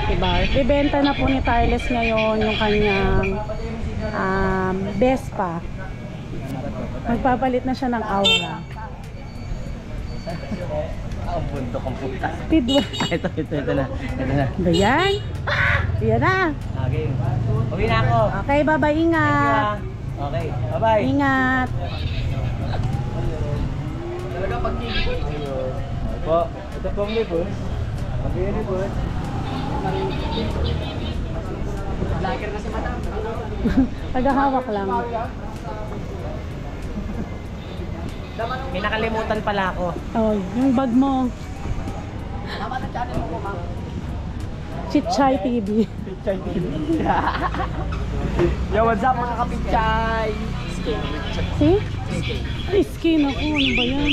Diba? Bibenta na po ni Tarles ngayon yung kanyang Vespa. Magpapalit na siya ng Aura. Ang bundok ang puta. Speedway. Ito na. Ba yan? Yan na. Okay. Uwi na ako. Okay, bye-bye. Ingat. Okay, bye-bye. Ingat. Talaga pag-ibig. Po, ito pong libos. Pag-ibig. Vlogger na si madam. Paghahawak lang. May nakalimutan pala ako. Oh, yung bag mo. Tama na channel mo, ma'am. Chitchay TV. Yo, what's up mga kapitchay? See? Ay, skin ako. Ano ba yan?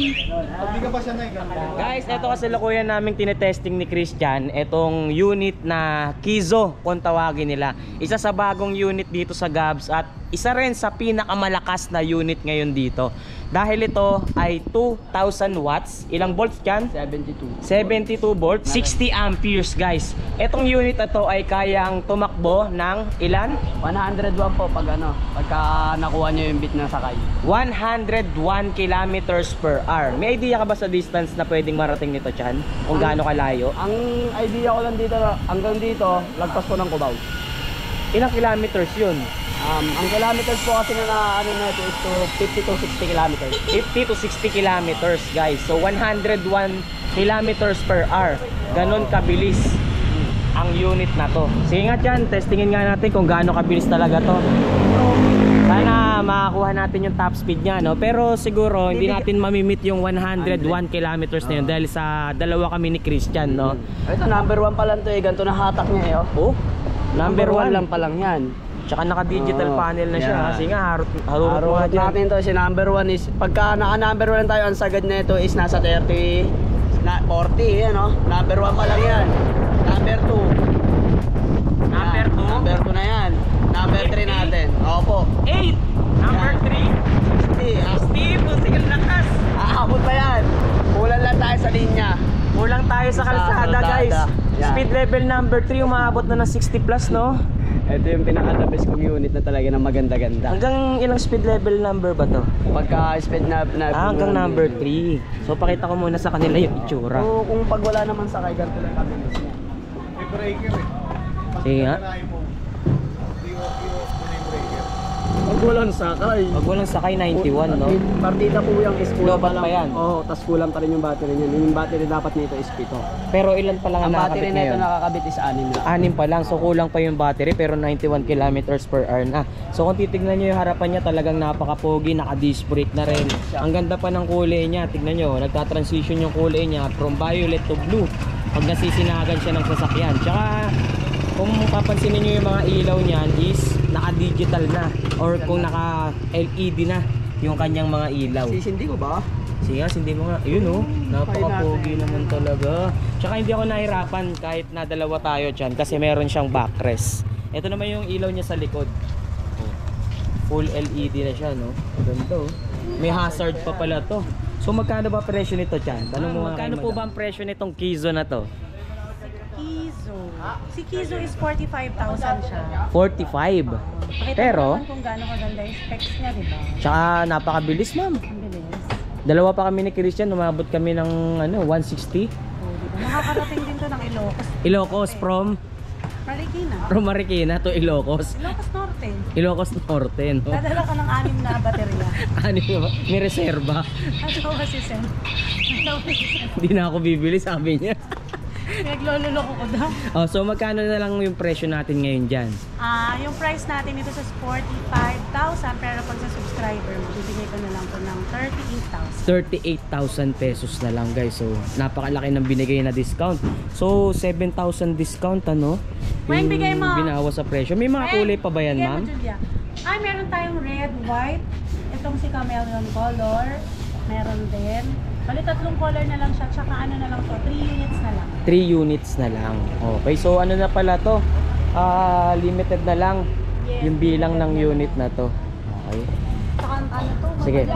Guys, ito kasi lukuyan naming tinetesting ni Christian. Itong unit na Kizo kung tawagin nila. Isa sa bagong unit dito sa Gabs at isa rin sa pinakamalakas na unit ngayon dito. Dahil ito ay 2,000 watts. Ilang volts yan? 72 volts, 60 amperes, guys. Itong unit na to ay kayang tumakbo ng ilan? 101 po pagka nakuha nyo yung bit na sakay. 101 kilometers per hour. May idea ka ba sa distance na pwedeng marating nito, Chan? Kung gaano kalayo? Ang idea ko lang dito, hanggang dito, lagpas ko ng Cubao. Ilang kilometers yun? Ang kilometers po kasi na ano na ito is to 50 to 60 kilometers. 50 to 60 kilometers, guys. So 101 kilometers per hour. Ganon kabilis ang unit na to. Sige nga dyan, testingin nga natin kung gaano kabilis talaga to. Sana makakuha natin yung top speed niya, no? Pero siguro hindi natin mamimit yung 101 kilometers na yun dahil sa dalawa kami ni Christian, no? Ito number 1 pa lang to eh, ganito na hatak niya eh. Oh. Oh, number 1 lang pa lang yan. Tsaka naka-digital Oo. panel na siya. Yan. Kasi nga, harurot mo nga Harurot dyan. natin to. Si number 1 is, pagka naka number 1 tayo, ang sagad na ito is nasa 40, ano? Number 1 pa lang yan. Number 2. Number 2? Number 2 na yan. Number 3 natin. Opo. 8! Number Yan. 3. Steve, pusigal lakas. Aabot pa yan. Kulang lang tayo sa linya. Kulang tayo sa kalsada, guys. Yan. Speed level number 3, umaabot na ng 60 plus, no? Ito yung pinaka-the best kong unit na talaga na maganda-ganda. Hanggang ilang speed level number ba to? Pagka speed na Hanggang number 3. So pakita ko muna sa kanila yung itsura. So, kung pag wala naman sakay, ganito lang kabilis niya. Sige nga. Pag walang sakay. Pag walang sakay, 91, no? Partida po yung is kulang Lobat pa yan. Oo, tas kulang pa rin yung battery niyan. Yung battery dapat nito is 7. Pero ilan pa lang Ang ang battery nakakabit nito ngayon? nakakabit is 6 lang. 6 pa lang, so kulang pa yung battery pero 91 kilometers per hour na. So kung titignan nyo yung harapan niya, talagang napaka-pogi, naka-disc brake na rin. Ang ganda pa ng kulay niya, tignan nyo, nagta-transition yung kulay niya from violet to blue pag nasisinagan siya ng sasakyan. Tsaka kung papansinin nyo yung mga ilaw niyan is naka-digital na or kung naka-LED na yung kanyang mga ilaw. Sisindi ko ba? Sige, hindi mo nga. Ayun oh, napaka-pogi naman talaga. Tsaka hindi ako nahirapan kahit na dalawa tayo dyan kasi meron siyang backrest. Ito naman yung ilaw niya sa likod. Oh. Full LED na siya, no? Ganito. May hazard pa pala to. So magkano ba presyo nito dyan? Tanong mo nga magkano po ba ang presyo nitong Kizo na to? Kizo. Si Kizo is 45,000 siya. 45. Pakita Pero, mo naman kung gaano kaganda yung specs niya, di ba? tsaka napakabilis, ma'am. Ang bilis. Dalawa pa kami ni Christian, umabot kami ng 160. Oh, di ba? Nakakarating din to ng Ilocos. Ilocos from Marikina. Marikina to Ilocos. Ilocos Norte. Ilocos Norte, no? Dadala ka ng 6 na baterya. Ano ba? May reserba. Ano kasi Sen? Hindi na ako bibili, sabi niya. Naglololoko ko daw. Oh, so magkano na lang yung presyo natin ngayon dyan? Yung price natin ito sa 45,000 pero pag sa subscriber mo, bibigay ko na lang po ng 38,000. 38,000 pesos na lang, guys. So napakalaki ng binigay na discount. So 7,000 discount, ano? Weng, bigay mo. Binawas sa presyo. May mga kulay pa ba yan, Bigay mo, ma'am? Julia. Meron tayong red, white. Itong si chameleon color. Meron din. Bali, 3 color na lang siya. Tsaka ano na lang to, 3 units na lang. 3 units na lang. Okay, so ano na pala to? Limited na lang Yes, yung bilang ng limited na unit na to. Okay. Tsaka ano to, Sige.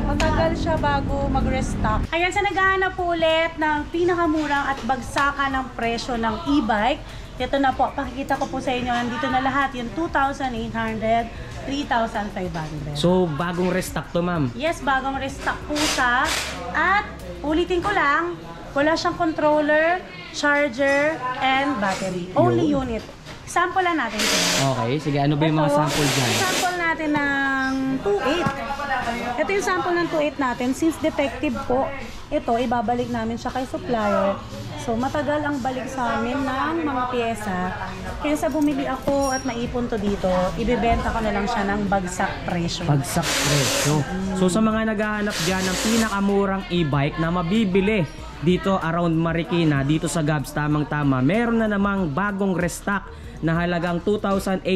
matagal siya bago mag-restock. Ayan, sa naghahanap po ulit ng pinakamurang at bagsakan ng presyo ng e-bike. Ito na po, pakikita ko po sa inyo. Nandito na lahat yung 2,800, 3,500. So bagong restock to, ma'am. Yes, bagong restock po siya. At ulitin ko lang, wala siyang controller, charger, and battery. Only unit. Sample lang natin ito. Okay, sige. Ano ba yung mga Ito, sample dyan? Sample natin ng 2.8. Ito yung sample ng 2.8 natin. Since defective po, ito, ibabalik namin siya kay supplier. So, matagal ang balik sa amin ng mga pyesa. Kaya sa bumili ako at maipon to dito, ibibenta ko na lang siya ng bagsak presyo. Bagsak presyo. So sa mga naghahanap dyan ng pinakamurang e-bike na mabibili dito around Marikina, dito sa Gabs, tamang-tama, meron na namang bagong restock na halagang 2,800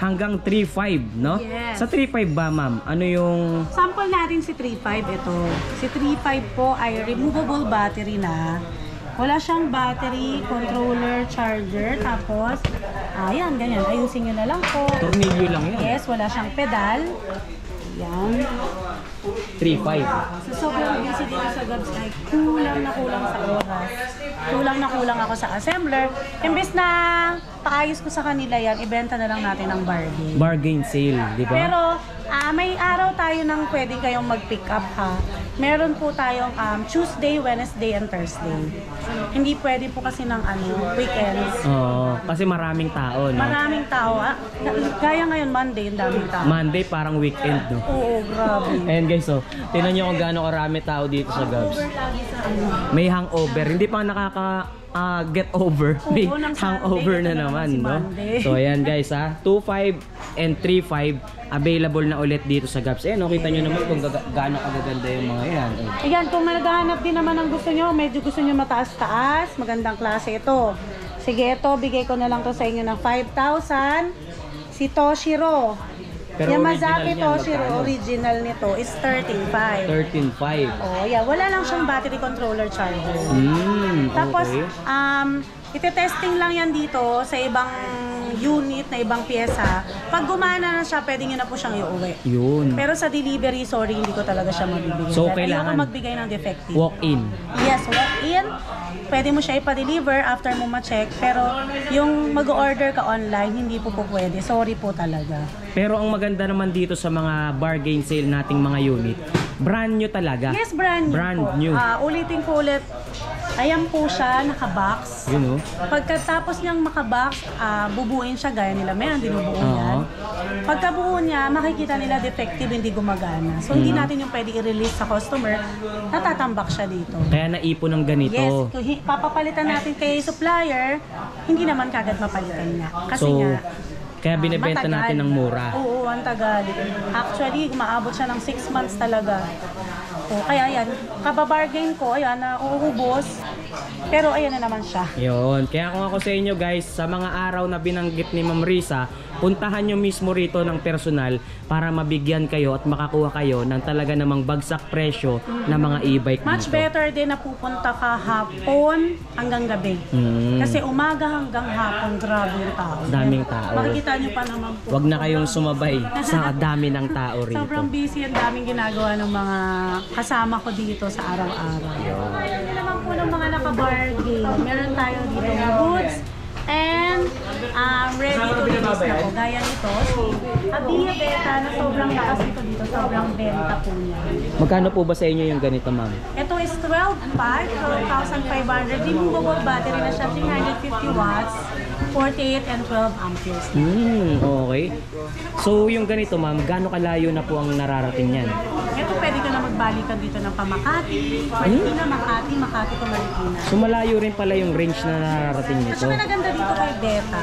hanggang 3,500, no? Yes. Sa 3,500 ba, ma'am? Ano yung... Sample natin si 3.5 ito. Si 3.5 po ay removable battery na. Wala siyang battery, controller, charger. Tapos, ayan, ganyan. Ayusin nyo na lang po. Tornilyo lang yan. Yes, wala siyang pedal. Ayan. 3,500. So, sobrang busy dito sa Gabs ay kulang na kulang sa oras. Kulang na kulang ako sa assembler. Imbes na paayos ko sa kanila yan, ibenta na lang natin ng bargain. Bargain sale, di ba? Pero may araw tayo nang pwede kayong mag-pick up ha. Meron po tayong Tuesday, Wednesday, and Thursday. Hindi pwede po kasi ng weekends. Oo, kasi maraming tao, no? Maraming tao. Gaya ngayon Monday, ang daming tao. Monday parang weekend, no? Oo, grabe. Ayan guys, so tingnan nyo kung gaano karami tao dito sa Gabs. Lagi sa May hangover, hindi pa get over. May Oo, ng hangover Sunday, na ito naman, si no? Monday. So ayan guys, 2.5 and 3.5 available na ulit dito sa Gabs. Ayan, kita nyo naman kung gaano kagaganda yung mga yan. Ayan, kung naghahanap din naman ng gusto nyo, medyo gusto nyo mataas-taas, magandang klase ito. Sige, ito, bigay ko na lang to sa inyo ng 5,000. Si Toshiro. Pero Yamazaki original niyan, Toshiro, magkano? original nito is 13.5. 13.5. Oh, yeah. Wala lang siyang battery controller charger. Tapos, Okay. ite-testing lang yan dito sa ibang unit na ibang pyesa. Pag gumana na siya, pwede nyo na po siyang iuwi. Yun. Pero sa delivery, sorry, hindi ko talaga siya mabibigay. So, Dahil kailangan ayoko magbigay ng defective. Walk-in. Yes, walk-in. Pwede mo siya ipa-deliver after mo ma-check. Pero yung mag-order ka online, hindi po pwede. Sorry po talaga. Pero ang maganda naman dito sa mga bargain sale nating mga unit, brand new talaga. Yes, brand new Brand po. new. Ulitin ko ulit. Ayan po siya, naka-box. Yun, oh. Pagkatapos niyang maka-box, bubuin siya gaya nila. Meron din bubuo yan. Oo. Pagkabuo niya, makikita nila defective, hindi gumagana. So, hindi natin yung pwede i-release sa customer. Natatambak siya dito. Kaya naipon ng ganito. Yes, kung papapalitan natin kay supplier, hindi naman kagad mapalitan niya. Kasi So, nga, kaya binebenta matagal. natin ng mura. Oo, ang tagal. Actually, umaabot siya ng 6 months talaga. O, kaya ayan, kababargain ko, ayan, na uubos. Pero ayan na naman siya. Yun. Kaya kung ako sa inyo guys, sa mga araw na binanggit ni Ma'am Risa, puntahan nyo mismo rito ng personal para mabigyan kayo at makakuha kayo ng talaga namang bagsak presyo na mga e-bike Much dito. better din na pupunta ka hapon hanggang gabi. Kasi umaga hanggang hapon, grabe yung tao. Daming tao. Makikita nyo pa naman po. Huwag na kayong sumabay sa dami ng tao rito. Sobrang busy, ang daming ginagawa ng mga kasama ko dito sa araw-araw. Meron naman po ng mga naka-bargain. Meron tayo dito goods and ready to use na po. Gaya nito, si Abia Beta na sobrang lakas nito dito. Sobrang benta po niya. Magkano po ba sa inyo yung ganito, ma'am? Ito is 12,500. Removable battery na siya, 350 watts, 48 and 12 amperes. Okay. So yung ganito, ma'am, gaano kalayo na po ang nararating yan? Ito pwede ka na magbalikan dito ng Pamakati, Marikina, Makati to Marikina. So malayo rin pala yung range na nararating At nito. saka maganda dito kay Beta,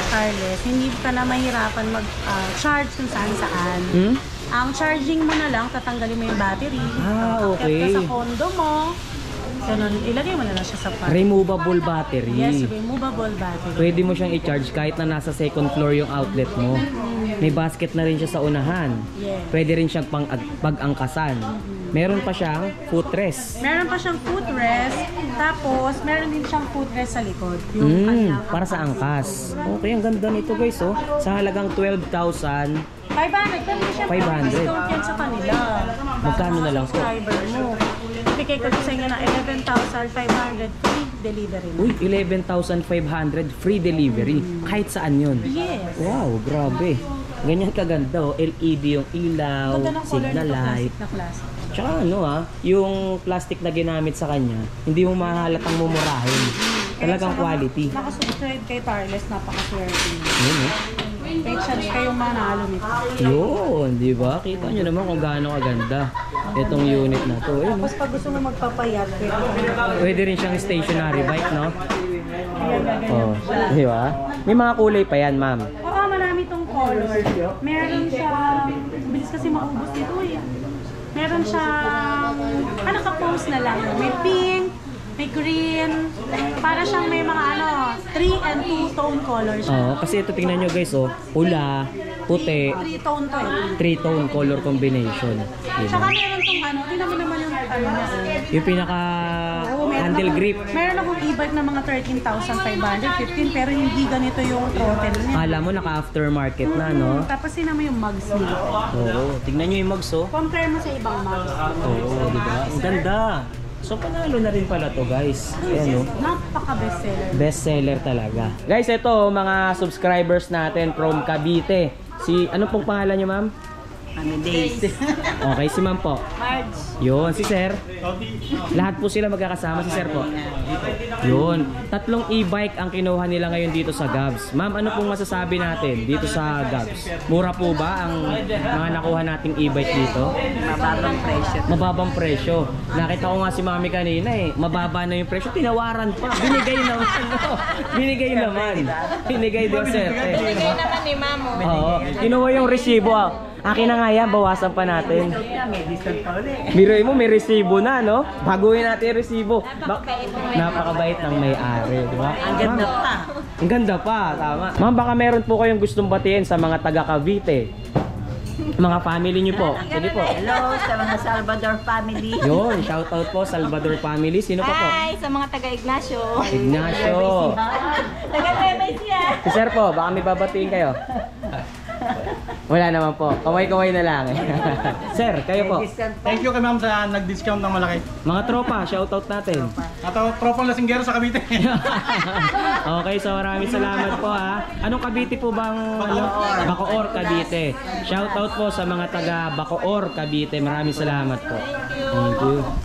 Carles, hindi ka na mahirapan mag-charge kung saan-saan. Ang charging mo na lang, tatanggalin mo yung battery. Okay. Sa condo mo, ganun, ilagay mo na lang siya sa park. Removable battery. Yes, removable battery. Pwede mo siyang i-charge kahit na nasa second floor yung outlet mo. May basket na rin siya sa unahan. Yes. Pwede rin siyang pag-angkasan. Meron pa siyang footrest. Meron pa siyang footrest, tapos meron din siyang footrest sa likod. Yung kanyang Para sa angkas. Okay, ang ganda nito guys, oh. Sa halagang 12,000. 500, pero siya 500. discount yan sa kanila. Magkano na lang po? Subscriber mo. Ibigay ko sa inyo ng 11,500 free delivery. Uy, 11,500 free delivery. Kahit saan yun. Yes. Wow, grabe. Ganyan kaganda, oh. LED yung ilaw, Ganda ng color signal nito, light. classic na classic. Tsaka yung plastic na ginamit sa kanya, hindi mo mahalatang mumurahin. Talagang quality. Nakasubscribe kay Tarles, napaka-swerte. Yun, eh. May chance kayong manalo nito. Yun, di ba? Kita nyo naman kung gaano kaganda itong unit na to. Ayun, Tapos pag gusto mo magpapayat, pwede. pwede rin siyang stationary bike, no? Ayan na ganyan Oh, siya. di ba? May mga kulay pa yan, ma'am. Oo, marami tong color. Meron siyang, bilis kasi maubos nito eh. Meron siyang, naka-post na lang. May pink, may green, para siyang may mga 3 and 2 tone colors. Oo, kasi ito tingnan nyo guys, oh. Pula, puti, 3 tone to eh. 3-tone color combination. Di Tsaka ba? meron tong tingnan mo naman yung niya. Yung pinaka handle grip. Meron akong e-bike na mga 13,515 pero hindi ganito yung throttle niya. Kala mo naka-aftermarket na, no? Tapos yun naman yung mugs niya. Oo, tignan nyo yung mugs, oh. Compare mo sa ibang mugs. Oo, di ba? Ang ganda. So, panalo na rin pala to, guys. Ayan, oh. Napaka-bestseller. Bestseller talaga. Guys, ito mga subscribers natin from Cavite. Ano pong pangalan niyo, ma'am? Days. Okay, si ma'am po. Marge. Yun, si sir. Lahat po sila magkakasama, si sir po. Yun. 3 e-bike ang kinuha nila ngayon dito sa Gabs. Ma'am, ano pong masasabi natin dito sa Gabs? Mura po ba ang mga nakuha nating e-bike dito? Mababang presyo. Mababang presyo. Nakita ko nga si mami kanina eh. Mababa na yung presyo. Tinawaran pa. Binigay naman. No? Binigay naman. Binigay din, sir. Binigay naman ni Mamo. Oo. Kinuha yung resibo. Akin na nga yan. Bawasan pa natin. Biruin mo, may resibo na, no? Baguhin natin yung resibo. Napakabait ng may-ari, di ba? Ang ganda Ma'am, pa. Ang ganda pa, tama. Ma'am, baka meron po kayong gustong batiin sa mga taga Cavite. Mga family niyo po. Sige po. Hello sa mga Salvador family. Yun, shout out po Salvador family. Sino pa po? Hi sa mga taga Ignacio. Ignacio. Taga Nueva Ecija. Si Sir po, baka may babatiin kayo. Wala naman po. Kamay-kamay na lang. Sir, kayo po. Thank you kay ma'am sa nag-discount ng malaki. Mga tropa, shout out natin. At tropang lasinggero sa Cavite. Okay, so maraming salamat po ha. Anong Cavite po bang Bacoor, Cavite. Shout out po sa mga taga Bacoor, Cavite. Maraming salamat po. Thank you.